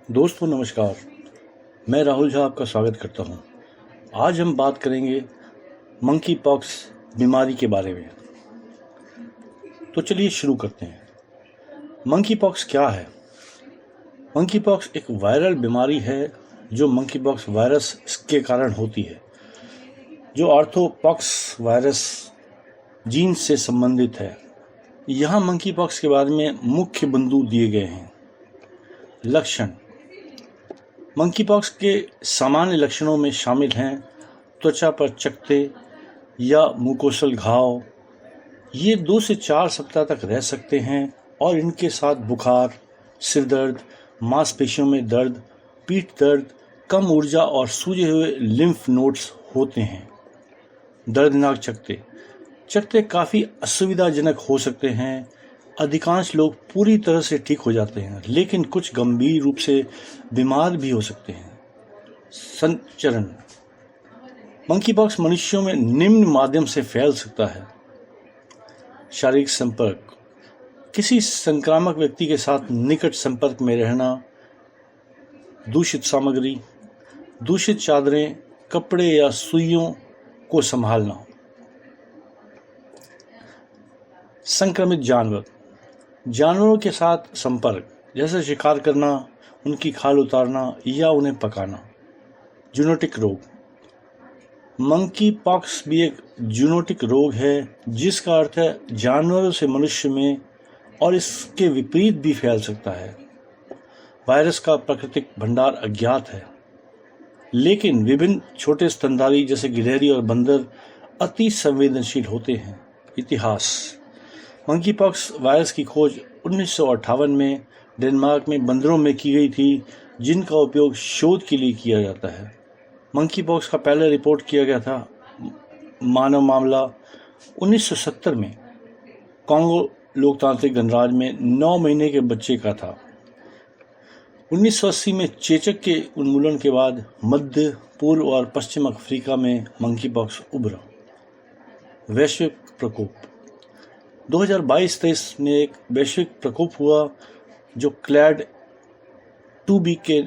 दोस्तों नमस्कार। मैं राहुल झा आपका स्वागत करता हूं। आज हम बात करेंगे मंकी पॉक्स बीमारी के बारे में। तो चलिए शुरू करते हैं। मंकी पॉक्स क्या है? मंकी पॉक्स एक वायरल बीमारी है जो मंकी पॉक्स वायरस के कारण होती है, जो ऑर्थोपॉक्स वायरस जीन से संबंधित है। यहाँ मंकी पॉक्स के बारे में मुख्य बिंदु दिए गए हैं। लक्षण: मंकी पॉक्स के सामान्य लक्षणों में शामिल हैं त्वचा पर चकत्ते या मुकोसल घाव। ये 2 से 4 सप्ताह तक रह सकते हैं और इनके साथ बुखार, सिर दर्द, मांसपेशियों में दर्द, पीठ दर्द, कम ऊर्जा और सूजे हुए लिम्फ नोड्स होते हैं। दर्दनाक चकत्ते काफ़ी असुविधाजनक हो सकते हैं। अधिकांश लोग पूरी तरह से ठीक हो जाते हैं, लेकिन कुछ गंभीर रूप से बीमार भी हो सकते हैं। संचरण: मंकी पॉक्स मनुष्यों में निम्न माध्यम से फैल सकता है। शारीरिक संपर्क: किसी संक्रामक व्यक्ति के साथ निकट संपर्क में रहना, दूषित सामग्री, दूषित चादरें, कपड़े या सुइयों को संभालना। संक्रमित जानवरों के साथ संपर्क, जैसे शिकार करना, उनकी खाल उतारना या उन्हें पकाना। जूनोटिक रोग: मंकी पॉक्स भी एक जूनोटिक रोग है, जिसका अर्थ है जानवरों से मनुष्य में, और इसके विपरीत भी फैल सकता है। वायरस का प्राकृतिक भंडार अज्ञात है, लेकिन विभिन्न छोटे स्तनधारी जैसे गिलहरी और बंदर अति संवेदनशील होते हैं। इतिहास: मंकी पॉक्स वायरस की खोज 1958 में डेनमार्क में बंदरों में की गई थी, जिनका उपयोग शोध के लिए किया जाता है। मंकी पॉक्स का पहले रिपोर्ट किया गया था मानव मामला 1970 में कॉन्गो लोकतांत्रिक गणराज्य में 9 महीने के बच्चे का था। 1980 में चेचक के उन्मूलन के बाद मध्य, पूर्व और पश्चिम अफ्रीका में मंकी पॉक्स उभरा। वैश्विक प्रकोप: 2022-23 में एक वैश्विक प्रकोप हुआ जो क्लैड 2B के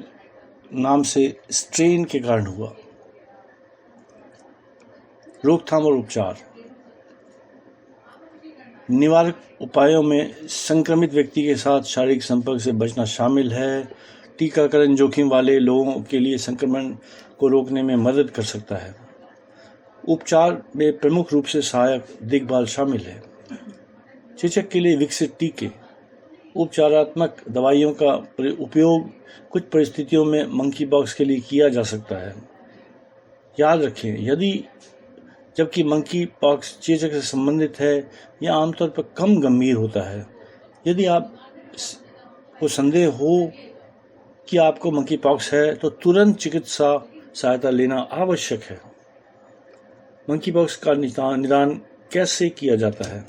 नाम से स्ट्रेन के कारण हुआ। रोकथाम और उपचार: निवारक उपायों में संक्रमित व्यक्ति के साथ शारीरिक संपर्क से बचना शामिल है। टीकाकरण जोखिम वाले लोगों के लिए संक्रमण को रोकने में मदद कर सकता है। उपचार में प्रमुख रूप से सहायक देखभाल शामिल है। चेचक के लिए विकसित टीके: उपचारात्मक दवाइयों का उपयोग कुछ परिस्थितियों में मंकी पॉक्स के लिए किया जा सकता है। याद रखें, जबकि मंकी पॉक्स चेचक से संबंधित है, यह आमतौर पर कम गंभीर होता है। यदि आप को संदेह हो कि आपको मंकी पॉक्स है, तो तुरंत चिकित्सा सहायता लेना आवश्यक है। मंकी पॉक्स का निदान कैसे किया जाता है?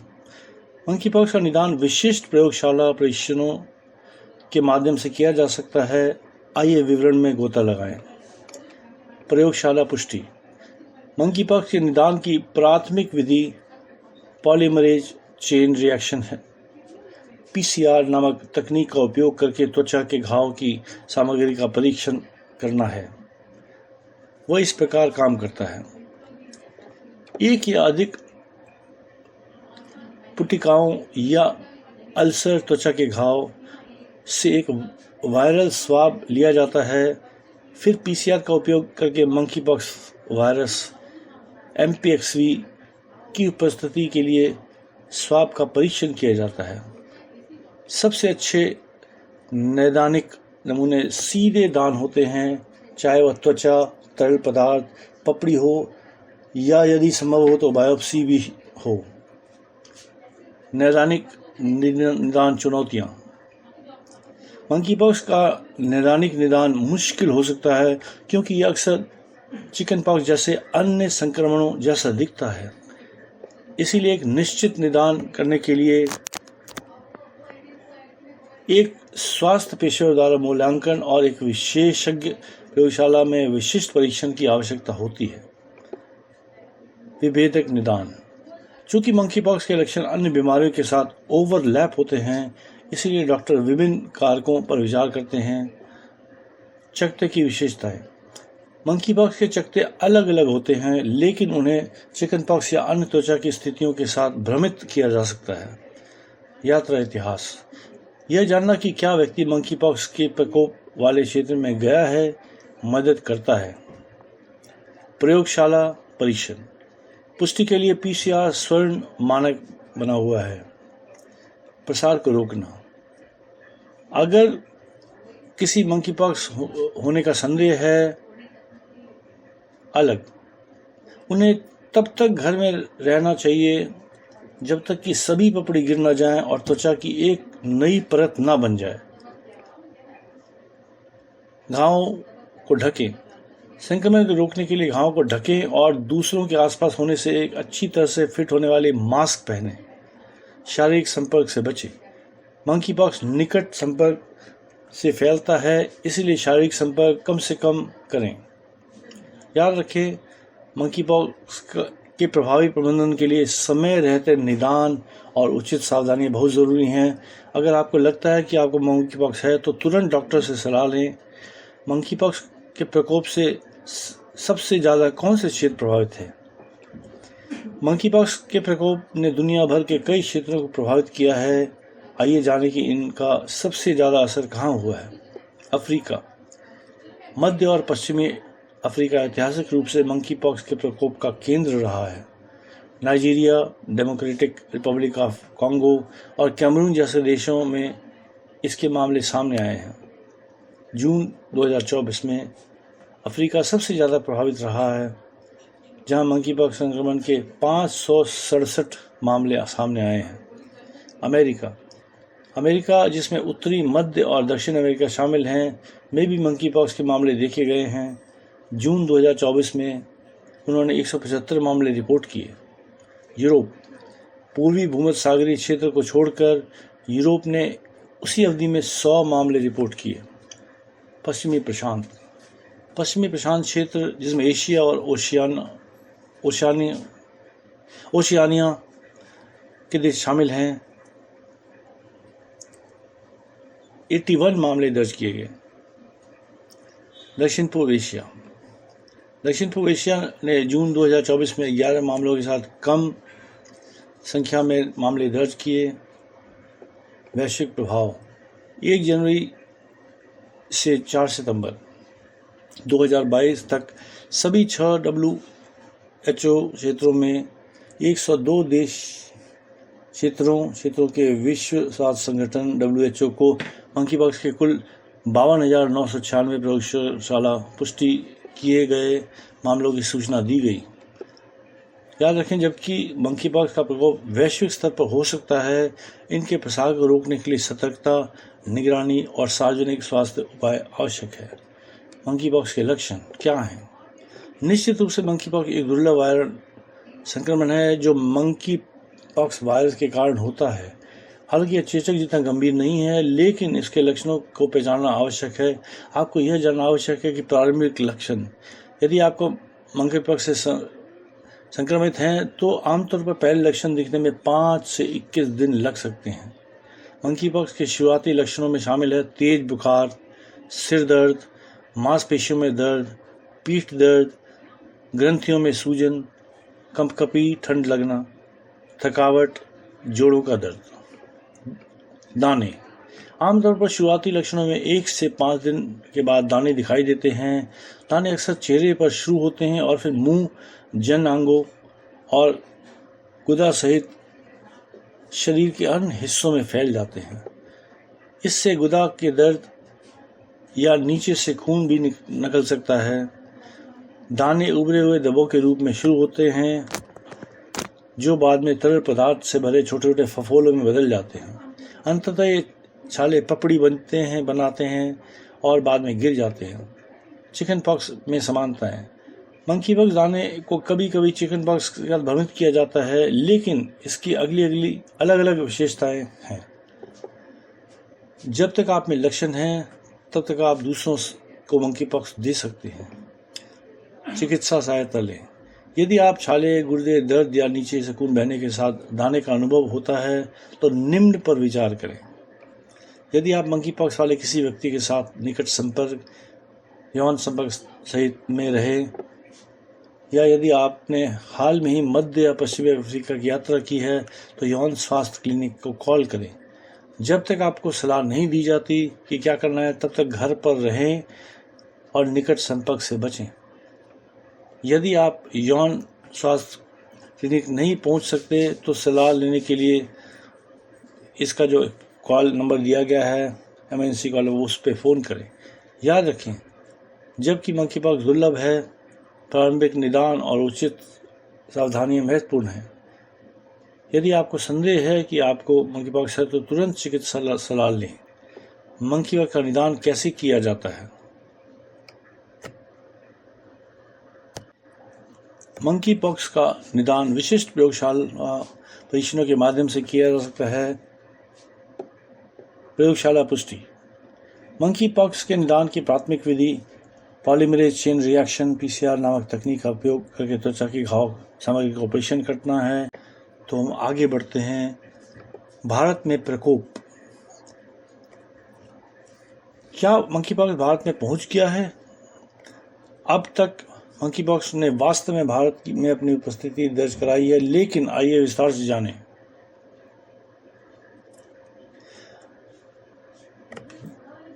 मंकी पॉक्स का निदान विशिष्ट प्रयोगशाला परीक्षणों के माध्यम से किया जा सकता है। आइए विवरण में गोता लगाएं। प्रयोगशाला पुष्टि: मंकी पॉक्स के निदान की प्राथमिक विधि पॉलीमरेज चेन रिएक्शन है, PCR नामक तकनीक का उपयोग करके त्वचा के घाव की सामग्री का परीक्षण करना है। वह इस प्रकार काम करता है: एक या अधिक पुटिकाओं या अल्सर त्वचा के घाव से एक वायरल स्वाब लिया जाता है। फिर PCR का उपयोग करके मंकी पॉक्स वायरस MPXV की उपस्थिति के लिए स्वाब का परीक्षण किया जाता है। सबसे अच्छे नैदानिक नमूने सीधे दान होते हैं, चाहे वह त्वचा, तरल पदार्थ, पपड़ी हो या यदि संभव हो तो बायोप्सी भी हो। नैदानिक निदान चुनौतियाँ: मंकी पॉक्स का नैदानिक निदान मुश्किल हो सकता है, क्योंकि यह अक्सर चिकन पॉक्स जैसे अन्य संक्रमणों जैसा दिखता है। इसीलिए एक निश्चित निदान करने के लिए एक स्वास्थ्य पेशेवर द्वारा मूल्यांकन और एक विशेषज्ञ प्रयोगशाला में विशिष्ट परीक्षण की आवश्यकता होती है। विभेदक निदान: चूंकि मंकी पॉक्स के लक्षण अन्य बीमारियों के साथ ओवरलैप होते हैं, इसीलिए डॉक्टर विभिन्न कारकों पर विचार करते हैं। चकत्ते की विशेषताएं। मंकी पॉक्स के चकत्ते अलग अलग होते हैं, लेकिन उन्हें चिकन पॉक्स या अन्य त्वचा की स्थितियों के साथ भ्रमित किया जा सकता है। यात्रा इतिहास। यह जानना कि क्या व्यक्ति मंकी पॉक्स के प्रकोप वाले क्षेत्र में गया है मदद करता है। प्रयोगशाला परीक्षण। पुष्टि के लिए PCR स्वर्ण मानक बना हुआ है। प्रसार को रोकना। अगर किसी मंकी पॉक्स होने का संदेह है, अलग उन्हें तब तक घर में रहना चाहिए जब तक कि सभी पपड़ी गिर न जाएं और त्वचा की एक नई परत न बन जाए। घावों को ढकें। संक्रमण को रोकने के लिए घावों को ढकें और दूसरों के आसपास होने से एक अच्छी तरह से फिट होने वाले मास्क पहनें। शारीरिक संपर्क से बचें। मंकी पॉक्स निकट संपर्क से फैलता है, इसलिए शारीरिक संपर्क कम से कम करें। याद रखें, मंकी पॉक्स के प्रभावी प्रबंधन के लिए समय रहते निदान और उचित सावधानियां बहुत ज़रूरी हैं। अगर आपको लगता है कि आपको मंकी पॉक्स है तो तुरंत डॉक्टर से सलाह लें। मंकी पॉक्स के प्रकोप से सबसे ज़्यादा कौन से क्षेत्र प्रभावित हैं? मंकी पॉक्स के प्रकोप ने दुनिया भर के कई क्षेत्रों को प्रभावित किया है। आइए जानें कि इनका सबसे ज़्यादा असर कहाँ हुआ है। अफ्रीका। मध्य और पश्चिमी अफ्रीका ऐतिहासिक रूप से मंकी पॉक्स के प्रकोप का केंद्र रहा है। Nigeria, democratic Republic of Congo और कैमरून जैसे देशों में इसके मामले सामने आए हैं। जून 2024 में अफ्रीका सबसे ज़्यादा प्रभावित रहा है, जहां मंकी पॉक्स संक्रमण के 567 मामले सामने आए हैं। अमेरिका, जिसमें उत्तरी, मध्य और दक्षिण अमेरिका शामिल हैं, में भी मंकी पॉक्स के मामले देखे गए हैं। जून 2024 में उन्होंने 175 मामले रिपोर्ट किए। यूरोप। पूर्वी भूमध्य सागरीय क्षेत्र को छोड़कर यूरोप ने उसी अवधि में 100 मामले रिपोर्ट किए। पश्चिमी प्रशांत क्षेत्र, जिसमें एशिया और ओशियानिया के देश शामिल हैं, 81 मामले दर्ज किए गए। दक्षिण पूर्व एशिया ने जून 2024 में 11 मामलों के साथ कम संख्या में मामले दर्ज किए। वैश्विक प्रभाव। 1 जनवरी से 4 सितंबर 2022 तक सभी 6 WHO क्षेत्रों में 102 देश क्षेत्रों के विश्व स्वास्थ्य संगठन WHO को मंकी पॉक्स के कुल 52,996 प्रयोगशाला पुष्टि किए गए मामलों की सूचना दी गई। याद रखें, जबकि मंकी पॉक्स का प्रकोप वैश्विक स्तर पर हो सकता है, इनके प्रसार को रोकने के लिए सतर्कता, निगरानी और सार्वजनिक स्वास्थ्य उपाय आवश्यक है। मंकी पॉक्स के लक्षण क्या हैं? निश्चित रूप से मंकी पॉक्स एक दुर्लभ वायरल संक्रमण है जो मंकी पॉक्स वायरस के कारण होता है। हालांकि यह चेचक जितना गंभीर नहीं है, लेकिन इसके लक्षणों को पहचानना आवश्यक है। आपको यह जानना आवश्यक है कि प्रारंभिक लक्षण। यदि आपको मंकी पॉक्स से संक्रमित हैं तो आमतौर पर पहले लक्षण दिखने में 5 से 21 दिन लग सकते हैं। मंकी पॉक्स के शुरुआती लक्षणों में शामिल है तेज बुखार, सिर दर्द, मांसपेशियों में दर्द, पीठ दर्द, ग्रंथियों में सूजन, कंपकपी, ठंड लगना, थकावट, जोड़ों का दर्द। दाने। आमतौर पर शुरुआती लक्षणों में 1 से 5 दिन के बाद दाने दिखाई देते हैं। दाने अक्सर चेहरे पर शुरू होते हैं और फिर मुंह, जन अंगों और गुदा सहित शरीर के अन्य हिस्सों में फैल जाते हैं। इससे गुदा के दर्द या नीचे से खून भी निकल सकता है। दाने उभरे हुए धब्बों के रूप में शुरू होते हैं, जो बाद में तरल पदार्थ से भरे छोटे छोटे फफोलों में बदल जाते हैं। अंततः ये छाले पपड़ी बनाते हैं और बाद में गिर जाते हैं। चिकन पॉक्स में समानताएं। मंकी पॉक्स दाने को कभी कभी चिकन पॉक्स के साथ भ्रमित किया जाता है, लेकिन इसकी अगली अलग अलग विशेषताएं हैं। जब तक आप में लक्षण हैं, तब तक आप दूसरों को मंकी पॉक्स दे सकते हैं। चिकित्सा सहायता लें। यदि आप छाले, गुर्दे दर्द या नीचे से खून बहने के साथ दाने का अनुभव होता है तो निम्न पर विचार करें। यदि आप मंकी पॉक्स वाले किसी व्यक्ति के साथ निकट संपर्क यौन संपर्क सहित में रहे, या यदि आपने हाल में ही मध्य या पश्चिमी अफ्रीका की यात्रा की है तो यौन स्वास्थ्य क्लिनिक को कॉल करें। जब तक आपको सलाह नहीं दी जाती कि क्या करना है, तब तक घर पर रहें और निकट संपर्क से बचें। यदि आप यौन स्वास्थ्य क्लिनिक नहीं पहुंच सकते तो सलाह लेने के लिए इसका जो कॉल नंबर दिया गया है एमएनसी कॉल, उस पर फ़ोन करें। याद रखें, जबकि मंकी पॉक्स दुर्लभ है, प्रारंभिक निदान और उचित सावधानियां महत्वपूर्ण हैं। यदि आपको संदेह है कि आपको मंकी पॉक्स है तो तुरंत चिकित्सा सलाह लें। मंकी पॉक्स का निदान कैसे किया जाता है? मंकी पॉक्स का निदान विशिष्ट प्रयोगशाला परीक्षणों के माध्यम से किया जा सकता है। प्रयोगशाला पुष्टि। मंकी पॉक्स के निदान की प्राथमिक विधि पॉलीमरेज चेन रिएक्शन पीसीआर नामक तकनीक का उपयोग करके त्वचा की घाव सामग्री का ऑपरेशन करना है। तो हम आगे बढ़ते हैं। भारत में प्रकोप। क्या मंकी पॉक्स भारत में पहुंच गया है? अब तक मंकी पॉक्स ने वास्तव में भारत में अपनी उपस्थिति दर्ज कराई है, लेकिन आइए विस्तार से जानें।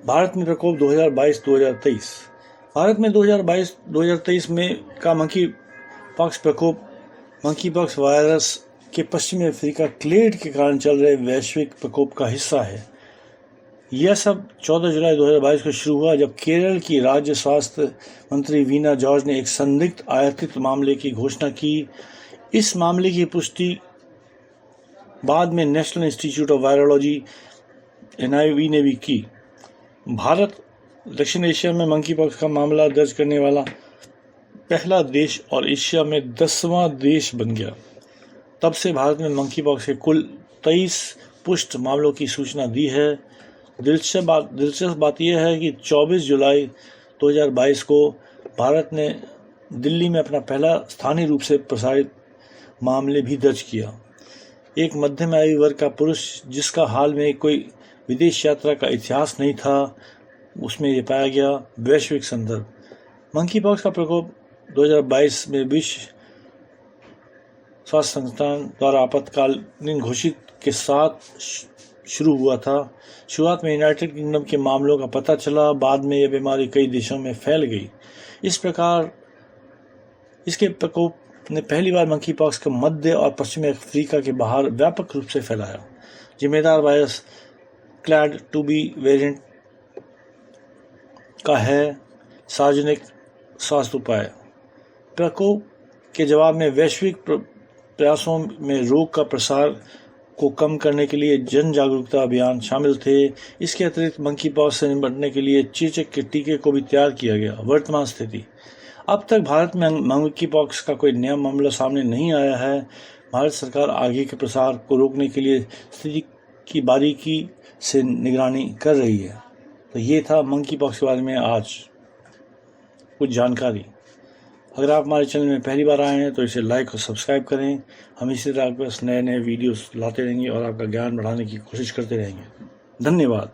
भारत में प्रकोप 2022-2023। भारत में 2022-2023 में का मंकी पॉक्स प्रकोप मंकी पॉक्स वायरस के पश्चिमी अफ्रीका क्लेड के कारण चल रहे वैश्विक प्रकोप का हिस्सा है। यह सब 14 जुलाई 2022 को शुरू हुआ, जब केरल की राज्य स्वास्थ्य मंत्री वीना जॉर्ज ने एक संदिग्ध आयातित मामले की घोषणा की। इस मामले की पुष्टि बाद में national institute of virology NIV ने भी की। भारत दक्षिण एशिया में मंकी पॉक्स का मामला दर्ज करने वाला पहला देश और एशिया में 10वां देश बन गया। तब से भारत में मंकी पॉक्स के कुल 23 पुष्ट मामलों की सूचना दी है। दिलचस्प बात यह है कि 24 जुलाई 2022 को भारत ने दिल्ली में अपना पहला स्थानीय रूप से प्रसारित मामले भी दर्ज किया। एक मध्यम आयु वर्ग का पुरुष जिसका हाल में कोई विदेश यात्रा का इतिहास नहीं था, उसमें यह पाया गया। वैश्विक संदर्भ। मंकी पॉक्स का प्रकोप 2022 में विश्व स्वास्थ्य संगठन द्वारा आपातकालीन घोषित के साथ शुरू हुआ था। शुरुआत में यूनाइटेड किंगडम के मामलों का पता चला, बाद में यह बीमारी कई देशों में फैल गई। इस प्रकार इसके प्रकोप ने पहली बार मंकी पॉक्स को मध्य और पश्चिमी अफ्रीका के बाहर व्यापक रूप से फैलाया। जिम्मेदार वायरस क्लैड 2B वेरिएंट का है। सार्वजनिक स्वास्थ्य उपाय। प्रकोप के जवाब में वैश्विक प्रयासों में रोग का प्रसार को कम करने के लिए जन जागरूकता अभियान शामिल थे। इसके अतिरिक्त मंकी पॉक्स से निपटने के लिए चेचक के टीके को भी तैयार किया गया। वर्तमान स्थिति। अब तक भारत में मंकी पॉक्स का कोई नया मामला सामने नहीं आया है। भारत सरकार आगे के प्रसार को रोकने के लिए स्थिति की बारीकी से निगरानी कर रही है। तो ये था मंकी पॉक्स के बारे में आज कुछ जानकारी। अगर आप हमारे चैनल में पहली बार आए हैं तो इसे लाइक और सब्सक्राइब करें। हम इसी तरह आपके पास नए वीडियोस लाते रहेंगे और आपका ज्ञान बढ़ाने की कोशिश करते रहेंगे। धन्यवाद।